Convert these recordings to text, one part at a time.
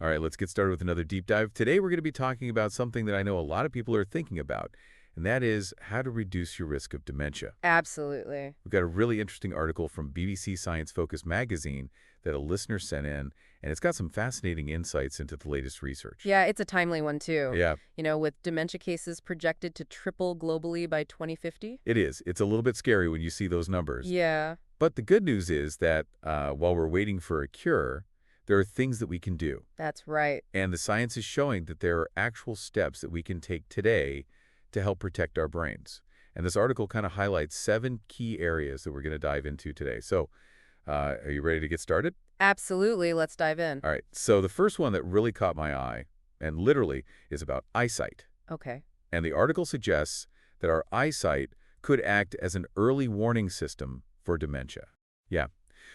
All right, let's get started with another deep dive. Today, we're going to be talking about something that I know a lot of people are thinking about, and that is how to reduce your risk of dementia. Absolutely. We've got a really interesting article from BBC Science Focus magazine that a listener sent in, and it's got some fascinating insights into the latest research. Yeah, it's a timely one, too. Yeah. With dementia cases projected to triple globally by 2050. It is. It's a little bit scary when you see those numbers. Yeah. But the good news is that while we're waiting for a cure, there are things that we can do. That's right. And the science is showing that there are actual steps that we can take today to help protect our brains. And this article kind of highlights 7 key areas that we're going to dive into today. So, are you ready to get started? Absolutely. Let's dive in. All right. So the first one that really caught my eye, and literally, is about eyesight. Okay. And the article suggests that our eyesight could act as an early warning system for dementia. Yeah.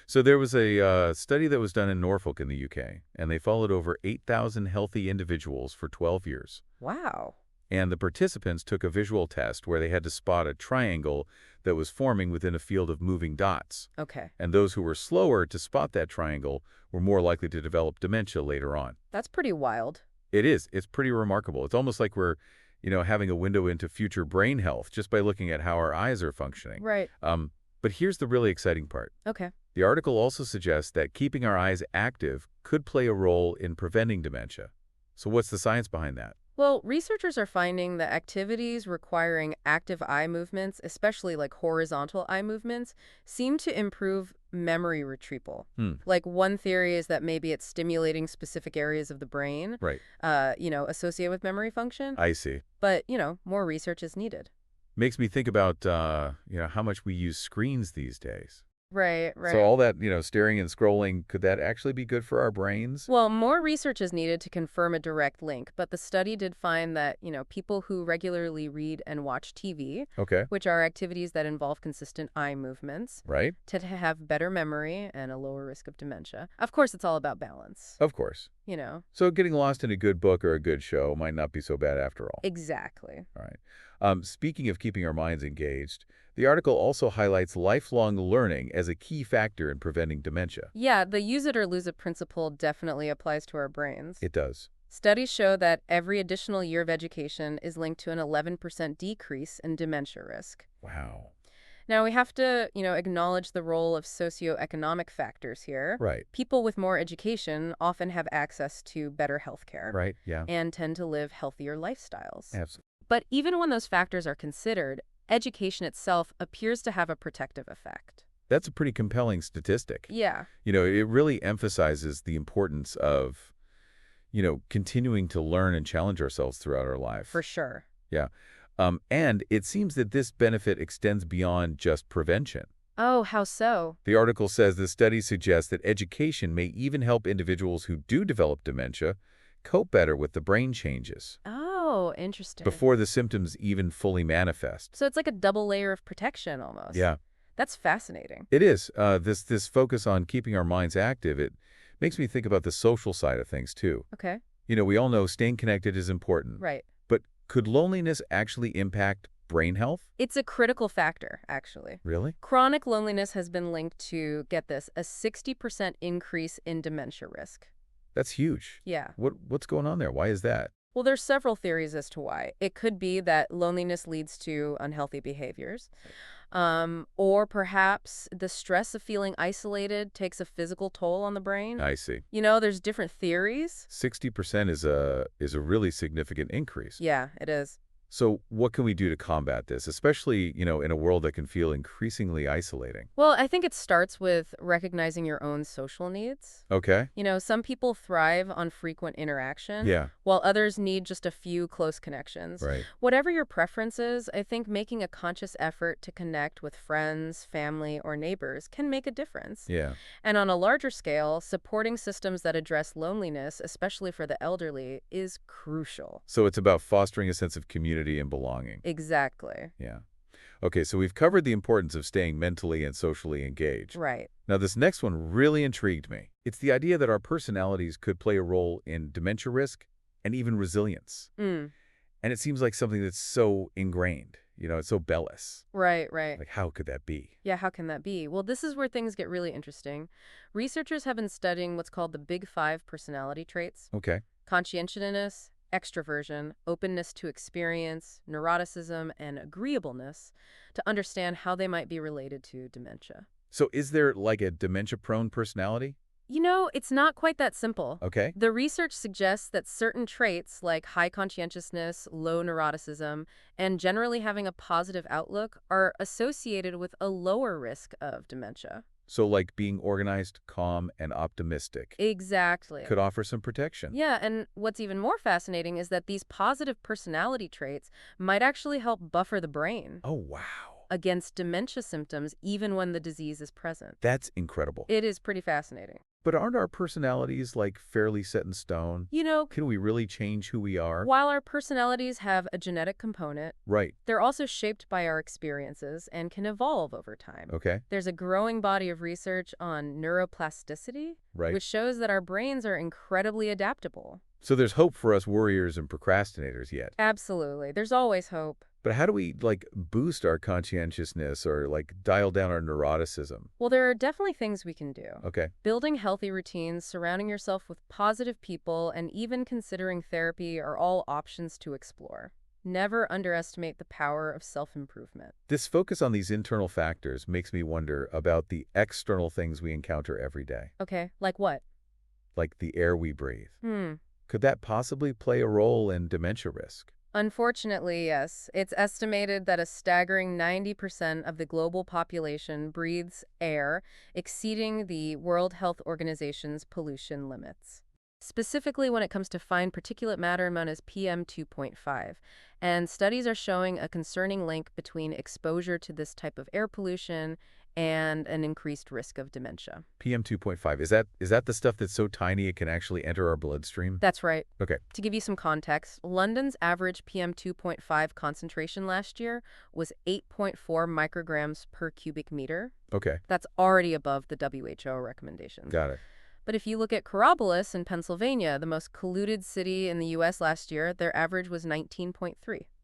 So there was a study that was done in Norfolk in the UK, and they followed over 8,000 healthy individuals for 12 years. Wow. And the participants took a visual test where they had to spot a triangle that was forming within a field of moving dots. Okay. And those who were slower to spot that triangle were more likely to develop dementia later on. That's pretty wild. It is. It's pretty remarkable. It's almost like we're, having a window into future brain health just by looking at how our eyes are functioning. Right. But here's the really exciting part. Okay. The article also suggests that keeping our eyes active could play a role in preventing dementia. So what's the science behind that? Well, researchers are finding that activities requiring active eye movements, especially like horizontal eye movements, seem to improve memory retrieval. Like one theory is that maybe it's stimulating specific areas of the brain, Right. Associated with memory function. I see. But, more research is needed. Makes me think about, how much we use screens these days. Right. So all that, staring and scrolling, could that actually be good for our brains? Well, more research is needed to confirm a direct link, but the study did find that, people who regularly read and watch TV, Okay. which are activities that involve consistent eye movements, Right? tend to have better memory and a lower risk of dementia. Of course, it's all about balance. Of course. So getting lost in a good book or a good show might not be so bad after all. exactly. All right. Speaking of keeping our minds engaged, the article also highlights lifelong learning as a key factor in preventing dementia. Yeah, the use it or lose it principle definitely applies to our brains. It does. Studies show that every additional year of education is linked to an 11% decrease in dementia risk. Wow. Now, we have to, acknowledge the role of socioeconomic factors here. Right. People with more education often have access to better health care. Right, yeah. And tend to live healthier lifestyles. Absolutely. But even when those factors are considered, education itself appears to have a protective effect. That's a pretty compelling statistic. Yeah. It really emphasizes the importance of, continuing to learn and challenge ourselves throughout our life. For sure. Yeah. And it seems that this benefit extends beyond just prevention. Oh, how so? The article says the study suggests that education may even help individuals who do develop dementia cope better with the brain changes Oh, interesting. before the symptoms even fully manifest. So it's like a double layer of protection almost. Yeah, That's fascinating. it is. This focus on keeping our minds active, it makes me think about the social side of things, too. Okay. We all know staying connected is important. Right. But could loneliness actually impact brain health? It's a critical factor, actually. Really? Chronic loneliness has been linked to, get this, a 60% increase in dementia risk. That's huge. Yeah. What's going on there? Why is that? Well, there's several theories as to why. It could be that loneliness leads to unhealthy behaviors. Or perhaps the stress of feeling isolated takes a physical toll on the brain. I see. There's different theories. 60% is a really significant increase. Yeah, it is. So what can we do to combat this, especially, in a world that can feel increasingly isolating? Well, I think it starts with recognizing your own social needs. Okay. Some people thrive on frequent interaction, Yeah. while others need just a few close connections. Right. Whatever your preference is, I think making a conscious effort to connect with friends, family, or neighbors can make a difference. Yeah. And on a larger scale, supporting systems that address loneliness, especially for the elderly, is crucial. So it's about fostering a sense of community and belonging. Exactly. Yeah. Okay, so we've covered the importance of staying mentally and socially engaged. Right. Now, this next one really intrigued me. It's the idea that our personalities could play a role in dementia risk and even resilience. And it seems like something that's so ingrained. It's so bellish. Right, right. Like, how could that be? Yeah, how can that be? Well, this is where things get really interesting. Researchers have been studying what's called the Big Five personality traits: Okay. conscientiousness, extroversion, openness to experience, neuroticism, and agreeableness, to understand how they might be related to dementia. So is there like a dementia-prone personality? It's not quite that simple. Okay. The research suggests that certain traits like high conscientiousness, low neuroticism, and generally having a positive outlook are associated with a lower risk of dementia. So like being organized, calm, and optimistic Exactly. could offer some protection. Yeah, and what's even more fascinating is that these positive personality traits might actually help buffer the brain Oh, wow. against dementia symptoms even when the disease is present. That's incredible. It is pretty fascinating. But aren't our personalities like fairly set in stone? Can we really change who we are? While our personalities have a genetic component, Right. they're also shaped by our experiences and can evolve over time. Okay. There's a growing body of research on neuroplasticity, Right. which shows that our brains are incredibly adaptable. So there's hope for us worriers and procrastinators yet. Absolutely. There's always hope. But how do we like boost our conscientiousness or like dial down our neuroticism? Well, there are definitely things we can do. Okay. Building healthy routines, surrounding yourself with positive people, and even considering therapy are all options to explore. Never underestimate the power of self-improvement. This focus on these internal factors makes me wonder about the external things we encounter every day, Okay, like what? like the air we breathe. Could that possibly play a role in dementia risk? Unfortunately, yes. It's estimated that a staggering 90% of the global population breathes air exceeding the World Health Organization's pollution limits, specifically when it comes to fine particulate matter known as PM2.5. And studies are showing a concerning link between exposure to this type of air pollution and an increased risk of dementia. PM 2.5, is that the stuff that's so tiny it can actually enter our bloodstream? That's right. Okay. To give you some context, London's average PM2.5 concentration last year was 8.4 micrograms per cubic meter. Okay. That's already above the WHO recommendations. Got it. But if you look at Coropolis in Pennsylvania, the most polluted city in the U.S. last year, their average was 19.3.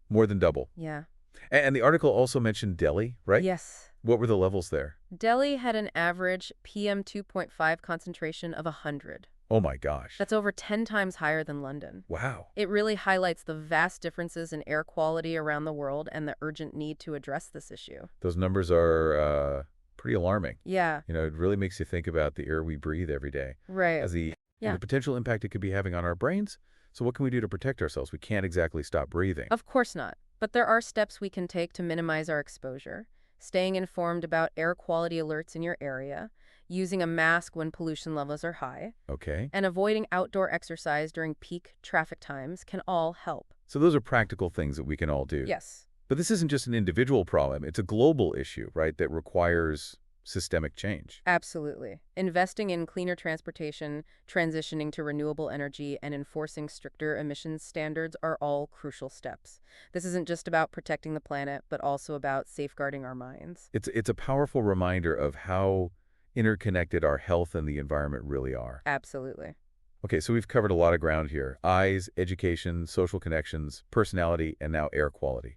More than double. Yeah. And the article also mentioned Delhi, right? Yes. What were the levels there? Delhi had an average PM2.5 concentration of 100. Oh my gosh. That's over 10 times higher than London. Wow. It really highlights the vast differences in air quality around the world and the urgent need to address this issue. Those numbers are pretty alarming. Yeah. It really makes you think about the air we breathe every day. Right. As the Yeah. potential impact it could be having on our brains. So what can we do to protect ourselves? We can't exactly stop breathing. Of course not. But there are steps we can take to minimize our exposure. Staying informed about air quality alerts in your area, using a mask when pollution levels are high, Okay. and avoiding outdoor exercise during peak traffic times can all help. So those are practical things that we can all do. Yes. But this isn't just an individual problem. It's a global issue, right, that requires systemic change. Absolutely. Investing in cleaner transportation, transitioning to renewable energy, and enforcing stricter emissions standards are all crucial steps. This isn't just about protecting the planet, but also about safeguarding our minds. It's a powerful reminder of how interconnected our health and the environment really are. Absolutely. Okay, so we've covered a lot of ground here. Eyes, education, social connections, personality, and now air quality.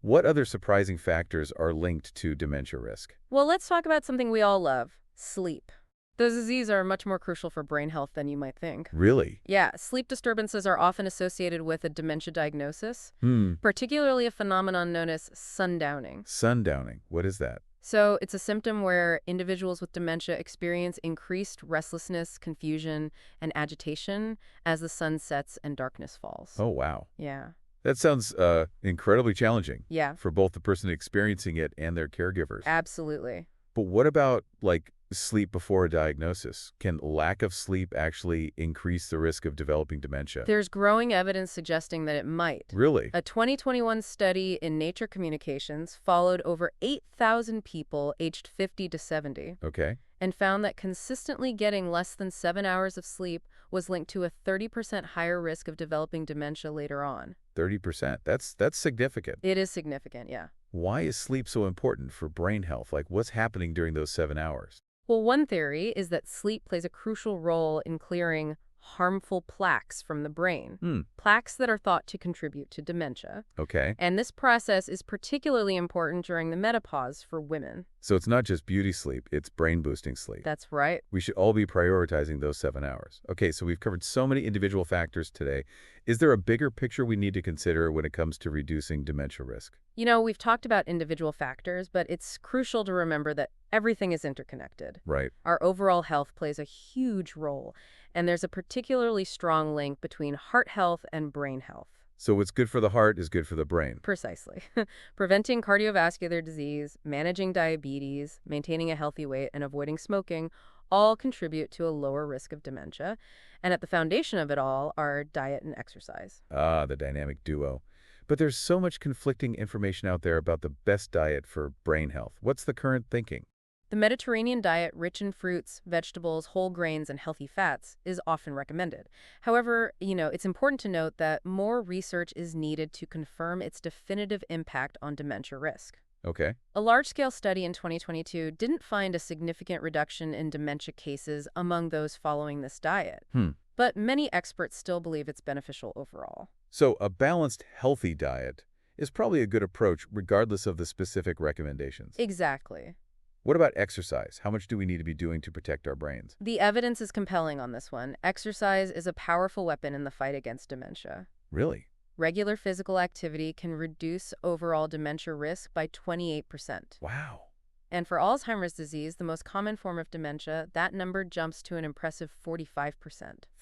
What other surprising factors are linked to dementia risk? Well, let's talk about something we all love: sleep. Those diseases are much more crucial for brain health than you might think. Really? Yeah, sleep disturbances are often associated with a dementia diagnosis, particularly a phenomenon known as sundowning. Sundowning. What is that? So it's a symptom where individuals with dementia experience increased restlessness, confusion, and agitation as the sun sets and darkness falls. Oh, wow. Yeah. That sounds incredibly challenging. Yeah. For both the person experiencing it and their caregivers. Absolutely. But what about, like, sleep before a diagnosis? Can lack of sleep actually increase the risk of developing dementia? There's growing evidence suggesting that it might. Really? A 2021 study in Nature Communications followed over 8,000 people aged 50 to 70 Okay. and found that consistently getting less than 7 hours of sleep was linked to a 30% higher risk of developing dementia later on. 30%. That's significant. It is significant, yeah. Why is sleep so important for brain health? Like, what's happening during those 7 hours? Well, one theory is that sleep plays a crucial role in clearing harmful plaques from the brain, Hmm. plaques that are thought to contribute to dementia. Okay. And this process is particularly important during the menopause for women. So it's not just beauty sleep, it's brain-boosting sleep. That's right. We should all be prioritizing those 7 hours. Okay, so we've covered so many individual factors today. Is there a bigger picture we need to consider when it comes to reducing dementia risk? We've talked about individual factors, but it's crucial to remember that everything is interconnected. Right. Our overall health plays a huge role, and there's a particularly strong link between heart health and brain health. So what's good for the heart is good for the brain. Precisely. Preventing cardiovascular disease, managing diabetes, maintaining a healthy weight, and avoiding smoking all contribute to a lower risk of dementia. And at the foundation of it all are diet and exercise. Ah, the dynamic duo. But there's so much conflicting information out there about the best diet for brain health. What's the current thinking? The Mediterranean diet, rich in fruits, vegetables, whole grains, and healthy fats, is often recommended. However, it's important to note that more research is needed to confirm its definitive impact on dementia risk. Okay. A large-scale study in 2022 didn't find a significant reduction in dementia cases among those following this diet. But many experts still believe it's beneficial overall. So a balanced, healthy diet is probably a good approach regardless of the specific recommendations. Exactly. What about exercise? How much do we need to be doing to protect our brains? The evidence is compelling on this one. Exercise is a powerful weapon in the fight against dementia. Really? Regular physical activity can reduce overall dementia risk by 28%. Wow. And for Alzheimer's disease, the most common form of dementia, that number jumps to an impressive 45%.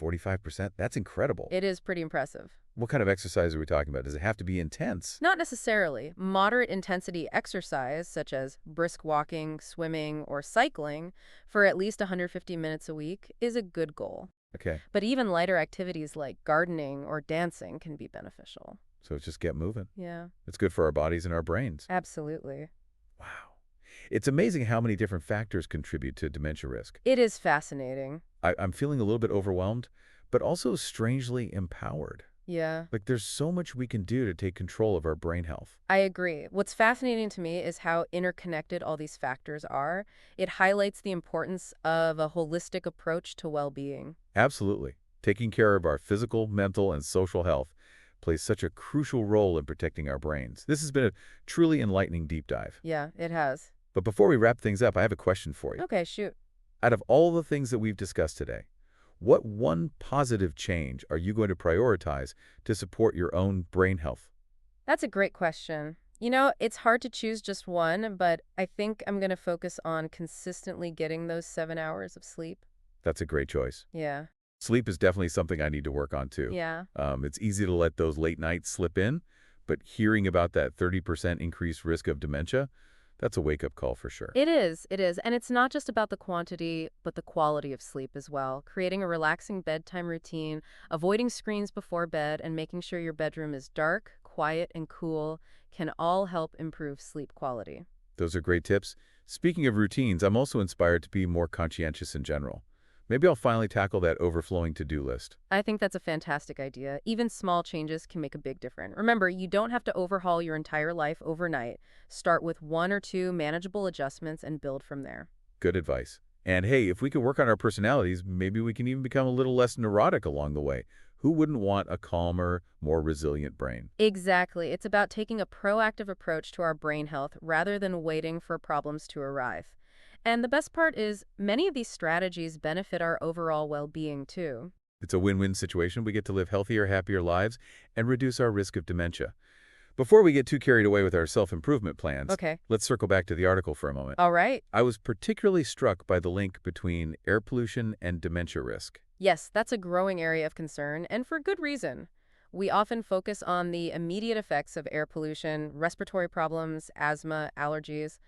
45%? That's incredible. It is pretty impressive. What kind of exercise are we talking about? Does it have to be intense? Not necessarily. Moderate intensity exercise, such as brisk walking, swimming, or cycling, for at least 150 minutes a week, is a good goal. Okay. But even lighter activities like gardening or dancing can be beneficial. So just get moving. Yeah. It's good for our bodies and our brains. Absolutely. Wow. It's amazing how many different factors contribute to dementia risk. It is fascinating. I'm feeling a little bit overwhelmed, but also strangely empowered. Yeah. Like there's so much we can do to take control of our brain health. I agree. What's fascinating to me is how interconnected all these factors are. It highlights the importance of a holistic approach to well-being. Absolutely. Taking care of our physical, mental, and social health plays such a crucial role in protecting our brains. This has been a truly enlightening deep dive. Yeah, it has. But before we wrap things up, I have a question for you. Okay, shoot. Out of all the things that we've discussed today, what one positive change are you going to prioritize to support your own brain health? That's a great question. It's hard to choose just one, but I think I'm going to focus on consistently getting those 7 hours of sleep. That's a great choice. Yeah. Sleep is definitely something I need to work on too. Yeah. It's easy to let those late nights slip in, but hearing about that 30% increased risk of dementia, that's a wake-up call for sure. It is. And it's not just about the quantity, but the quality of sleep as well. Creating a relaxing bedtime routine, avoiding screens before bed, and making sure your bedroom is dark, quiet, and cool can all help improve sleep quality. Those are great tips. Speaking of routines, I'm also inspired to be more conscientious in general. Maybe I'll finally tackle that overflowing to-do list. I think that's a fantastic idea. Even small changes can make a big difference. Remember, you don't have to overhaul your entire life overnight. Start with 1 or 2 manageable adjustments and build from there. Good advice. And hey, if we can work on our personalities, maybe we can even become a little less neurotic along the way. Who wouldn't want a calmer, more resilient brain? Exactly. It's about taking a proactive approach to our brain health rather than waiting for problems to arrive. And the best part is, many of these strategies benefit our overall well-being, too. It's a win-win situation. We get to live healthier, happier lives and reduce our risk of dementia. Before we get too carried away with our self-improvement plans, let's circle back to the article for a moment. All right. I was particularly struck by the link between air pollution and dementia risk. Yes, that's a growing area of concern, and for good reason. We often focus on the immediate effects of air pollution, respiratory problems, asthma, allergies,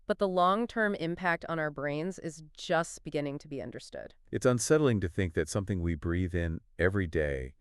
but the long-term impact on our brains is just beginning to be understood. It's unsettling to think that something we breathe in every day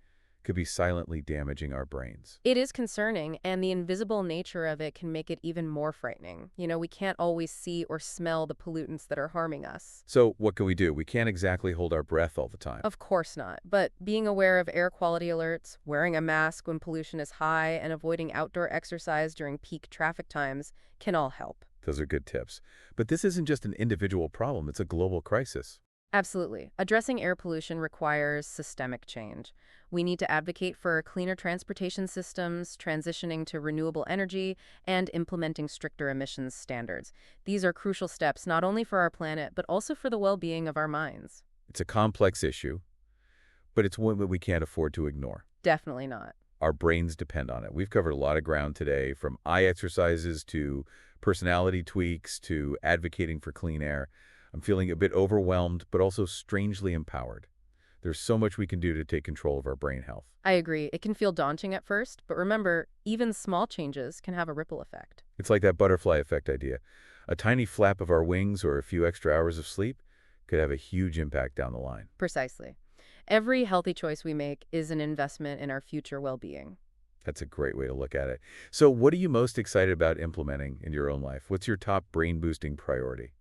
could be silently damaging our brains. It is concerning, and the invisible nature of it can make it even more frightening. We can't always see or smell the pollutants that are harming us. So what can we do? We can't exactly hold our breath all the time. Of course not, but being aware of air quality alerts, wearing a mask when pollution is high, and avoiding outdoor exercise during peak traffic times can all help. Those are good tips. But this isn't just an individual problem, it's a global crisis. Absolutely. Addressing air pollution requires systemic change. We need to advocate for cleaner transportation systems, transitioning to renewable energy, and implementing stricter emissions standards. These are crucial steps not only for our planet, but also for the well-being of our minds. It's a complex issue, but it's one that we can't afford to ignore. Definitely not. Our brains depend on it. We've covered a lot of ground today, from eye exercises to personality tweaks to advocating for clean air. I'm feeling a bit overwhelmed, but also strangely empowered. There's so much we can do to take control of our brain health. I agree. It can feel daunting at first, but remember, even small changes can have a ripple effect. It's like that butterfly effect idea. A tiny flap of our wings or a few extra hours of sleep could have a huge impact down the line. Precisely. Every healthy choice we make is an investment in our future well-being. That's a great way to look at it. So what are you most excited about implementing in your own life? What's your top brain-boosting priority?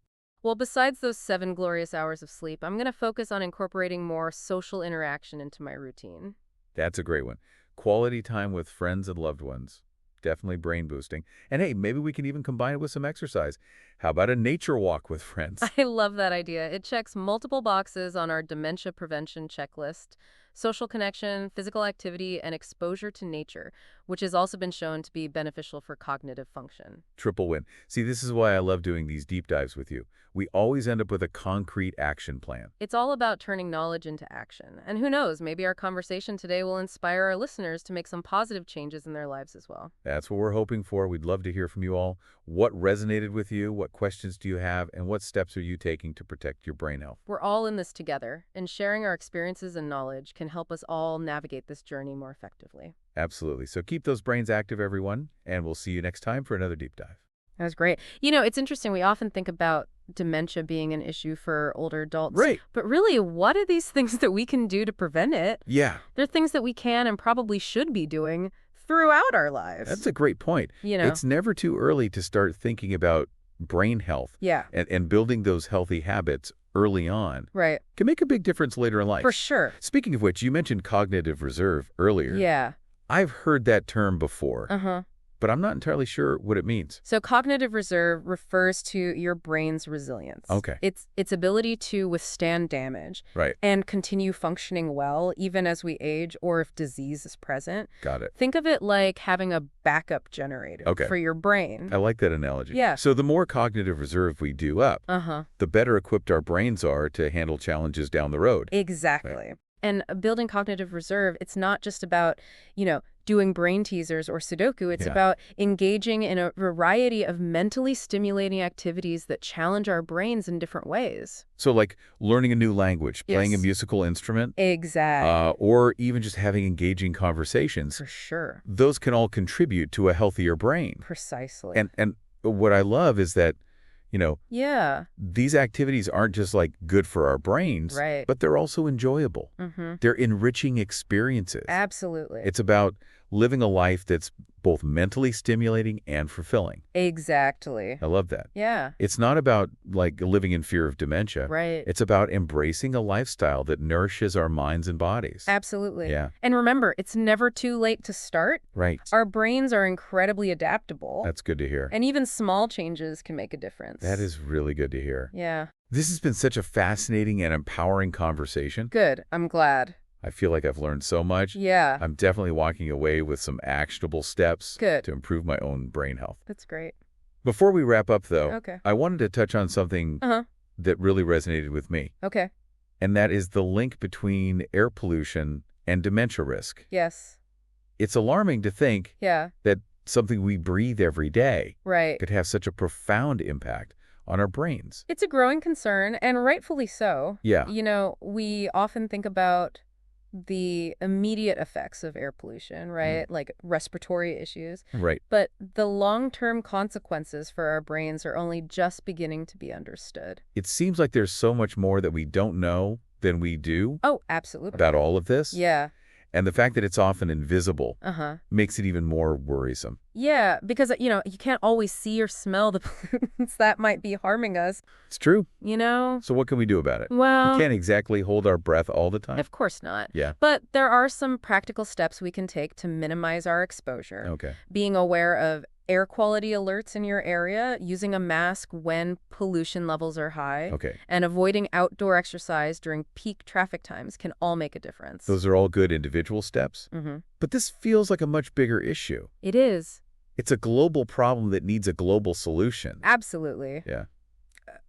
Well, besides those 7 glorious hours of sleep, I'm going to focus on incorporating more social interaction into my routine. That's a great one. Quality time with friends and loved ones. Definitely brain-boosting. And hey, maybe we can even combine it with some exercise. How about a nature walk with friends? I love that idea. It checks multiple boxes on our dementia prevention checklist: social connection, physical activity, and exposure to nature, which has also been shown to be beneficial for cognitive function. Triple win. See, this is why I love doing these deep dives with you. We always end up with a concrete action plan. It's all about turning knowledge into action. And who knows, maybe our conversation today will inspire our listeners to make some positive changes in their lives as well. That's what we're hoping for. We'd love to hear from you all. What resonated with you? What questions do you have? And what steps are you taking to protect your brain health? We're all in this together, and sharing our experiences and knowledge can help us all navigate this journey more effectively. Absolutely. So keep those brains active, everyone, and we'll see you next time for another deep dive. That was great. You know, it's interesting. We often think about dementia being an issue for older adults. Right. But really, what are these things that we can do to prevent it? Yeah. They're things that we can and probably should be doing throughout our lives. That's a great point. You know? It's never too early to start thinking about brain health. Yeah. And building those healthy habits early on. Right. Can make a big difference later in life. For sure. Speaking of which, you mentioned cognitive reserve earlier. Yeah. I've heard that term before. Uh-huh. But I'm not entirely sure what it means. So cognitive reserve refers to your brain's resilience. Okay. Its ability to withstand damage. Right. And continue functioning well even as we age or if disease is present. Got it. Think of it like having a backup generator for your brain. I like that analogy. Yeah. So the more cognitive reserve we do up, Uh-huh. the better equipped our brains are to handle challenges down the road. Exactly. Right. And building cognitive reserve, it's not just about, doing brain teasers or Sudoku. It's about engaging in a variety of mentally stimulating activities that challenge our brains in different ways. So like learning a new language, playing a Yes. musical instrument, Exactly. or even just having engaging conversations. For sure. Those can all contribute to a healthier brain. Precisely. And what I love is that, yeah. these activities aren't just like good for our brains, Right. but they're also enjoyable. Mm-hmm. They're enriching experiences. Absolutely. It's about living a life that's both mentally stimulating and fulfilling. Exactly. I love that. Yeah. It's not about like living in fear of dementia. Right. It's about embracing a lifestyle that nourishes our minds and bodies. Absolutely. Yeah. And remember, it's never too late to start. Right. Our brains are incredibly adaptable. That's good to hear. And even small changes can make a difference. That is really good to hear. Yeah. This has been such a fascinating and empowering conversation. Good. I'm glad. I feel like I've learned so much. Yeah. I'm definitely walking away with some actionable steps Good. to improve my own brain health. That's great. Before we wrap up, though, Okay. I wanted to touch on something Uh-huh. that really resonated with me, Okay. and that is the link between air pollution and dementia risk. Yes. It's alarming to think Yeah. that something we breathe every day Right. could have such a profound impact on our brains. It's a growing concern, and rightfully so. Yeah. We often think about the immediate effects of air pollution, right? Like respiratory issues. Right. But the long-term consequences for our brains are only just beginning to be understood. It seems like there's so much more that we don't know than we do Oh, absolutely. about all of this. Yeah. And the fact that it's often invisible Uh-huh. makes it even more worrisome. Yeah, because, you can't always see or smell the pollutants that might be harming us, It's true. you know? So what can we do about it? Well, We can't exactly hold our breath all the time. of course not. Yeah. But there are some practical steps we can take to minimize our exposure. Okay. Being aware of air quality alerts in your area, using a mask when pollution levels are high, Okay. and avoiding outdoor exercise during peak traffic times can all make a difference. Those are all good individual steps. But this feels like a much bigger issue. It is. It's a global problem that needs a global solution. Absolutely. Yeah.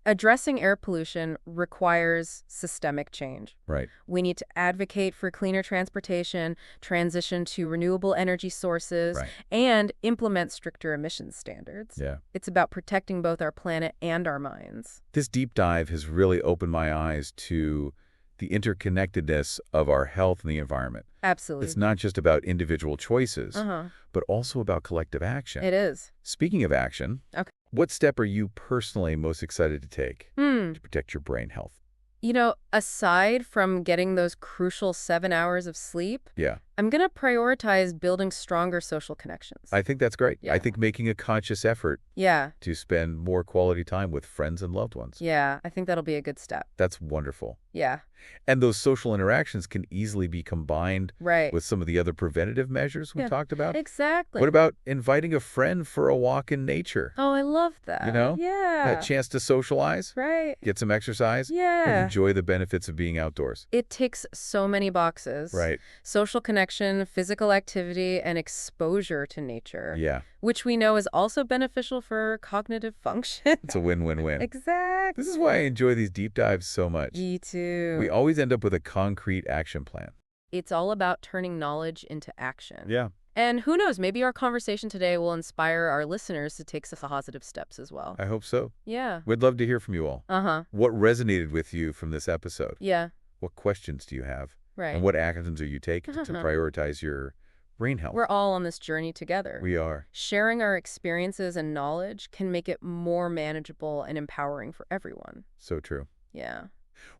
Addressing air pollution requires systemic change. Right. We need to advocate for cleaner transportation, transition to renewable energy sources, Right. and implement stricter emissions standards. Yeah. It's about protecting both our planet and our minds. This deep dive has really opened my eyes to the interconnectedness of our health and the environment. Absolutely. It's not just about individual choices, Uh-huh. but also about collective action. It is. Speaking of action, Okay. what step are you personally most excited to take to protect your brain health? You know, aside from getting those crucial 7 hours of sleep, Yeah, I'm going to prioritize building stronger social connections. I think that's great. Yeah. I think making a conscious effort Yeah. to spend more quality time with friends and loved ones. Yeah, I think that'll be a good step. That's wonderful. Yeah. And those social interactions can easily be combined Right. with some of the other preventative measures we Yeah. talked about. Exactly. What about inviting a friend for a walk in nature? Oh, I love that. You know? Yeah. That chance to socialize, Right. get some exercise, and Yeah. enjoy the benefits of being outdoors. It ticks so many boxes. Right. Social connection, physical activity, and exposure to nature. Yeah. Which we know is also beneficial for cognitive function. It's a win-win-win. Exactly. This is why I enjoy these deep dives so much. Me too. We always end up with a concrete action plan. It's all about turning knowledge into action. Yeah. And who knows, maybe our conversation today will inspire our listeners to take some positive steps as well. I hope so. Yeah. We'd love to hear from you all. Uh-huh. What resonated with you from this episode? Yeah. What questions do you have? Right. And what actions are you taking to prioritize your brain health? We're all on this journey together. We are. Sharing our experiences and knowledge can make it more manageable and empowering for everyone. So true. Yeah.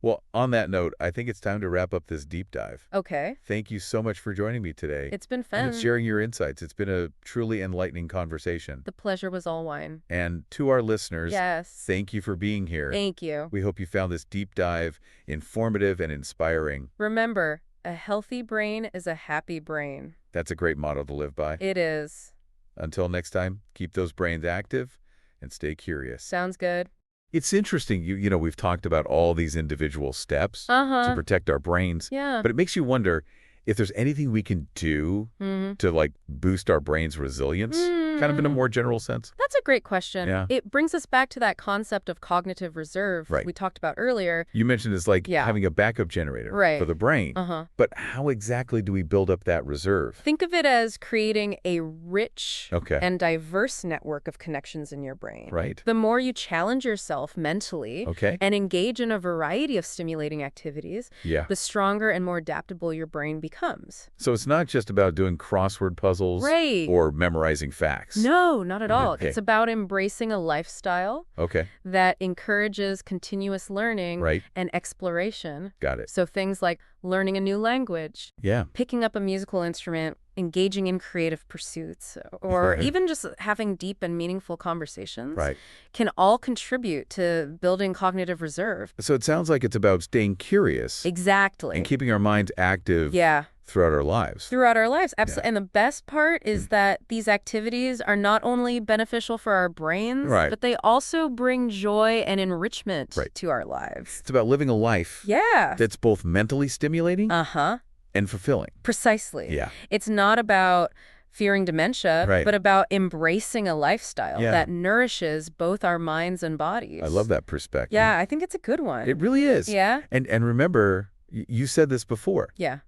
Well, on that note, I think it's time to wrap up this deep dive. Okay. Thank you so much for joining me today. It's been fun. And sharing your insights. It's been a truly enlightening conversation. The pleasure was all mine. And to our listeners, Yes. thank you for being here. Thank you. We hope you found this deep dive informative and inspiring. Remember, a healthy brain is a happy brain. That's a great motto to live by. It is. Until next time, keep those brains active and stay curious. Sounds good. It's interesting, you know, we've talked about all these individual steps to Uh-huh. protect our brains, Yeah. but it makes you wonder if there's anything we can do to, like, boost our brain's resilience, kind of in a more general sense. That's a great question. Yeah. It brings us back to that concept of cognitive reserve Right. we talked about earlier. You mentioned it's like Yeah. having a backup generator Right. for the brain, Uh-huh. but how exactly do we build up that reserve? Think of it as creating a rich Okay. and diverse network of connections in your brain. Right. The more you challenge yourself mentally Okay. and engage in a variety of stimulating activities, Yeah. the stronger and more adaptable your brain becomes. So it's not just about doing crossword puzzles Right. or memorizing facts. No, not at all. Okay. It's about embracing a lifestyle Okay. that encourages continuous learning Right. and exploration. Got it. So things like learning a new language, Yeah. picking up a musical instrument, engaging in creative pursuits, or Right. even just having deep and meaningful conversations Right. can all contribute to building cognitive reserve. So it sounds like it's about staying curious Exactly. and keeping our minds active Yeah. throughout our lives. Throughout our lives. Absolutely. Yeah. And the best part is that these activities are not only beneficial for our brains, Right. but they also bring joy and enrichment Right. to our lives. It's about living a life Yeah. that's both mentally stimulating Uh-huh. and fulfilling. Precisely. Yeah. It's not about fearing dementia, Right. but about embracing a lifestyle Yeah. that nourishes both our minds and bodies. I love that perspective. Yeah, I think it's a good one. It really is. Yeah? And remember, you said this before. Yeah.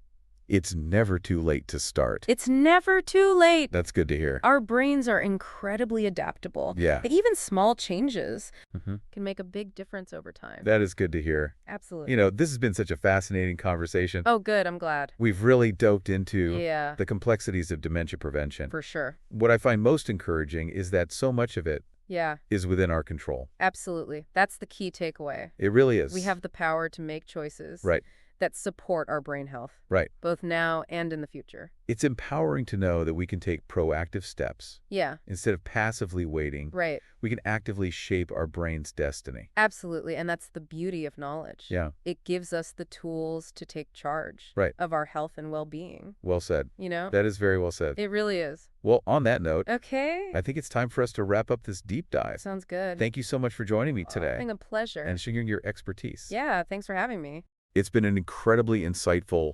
It's never too late to start. It's never too late. That's good to hear. Our brains are incredibly adaptable. Yeah. Even small changes Mhm. can make a big difference over time. That is good to hear. Absolutely. You know, this has been such a fascinating conversation. Oh, good. I'm glad. We've really doped into Yeah, the complexities of dementia prevention. for sure. What I find most encouraging is that so much of it Yeah, is within our control. absolutely. That's the key takeaway. It really is. We have the power to make choices. Right. that support our brain health, Right. both now and in the future. It's empowering to know that we can take proactive steps. Yeah. Instead of passively waiting, Right. we can actively shape our brain's destiny. Absolutely. And that's the beauty of knowledge. Yeah. It gives us the tools to take charge Right. of our health and well-being. Well said. You know? That is very well said. It really is. Well, on that note, Okay. I think it's time for us to wrap up this deep dive. Sounds good. Thank you so much for joining me It's today been a pleasure. and sharing your expertise. Yeah, thanks for having me. It's been an incredibly insightful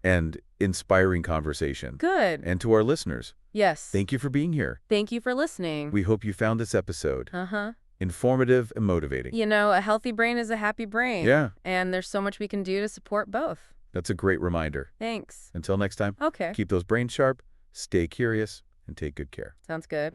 and inspiring conversation. Good. And to our listeners, Yes. thank you for being here. Thank you for listening. We hope you found this episode Uh-huh. informative and motivating. You know, a healthy brain is a happy brain. Yeah. And there's so much we can do to support both. That's a great reminder. Thanks. Until next time, Okay. keep those brains sharp, stay curious, and take good care. Sounds good.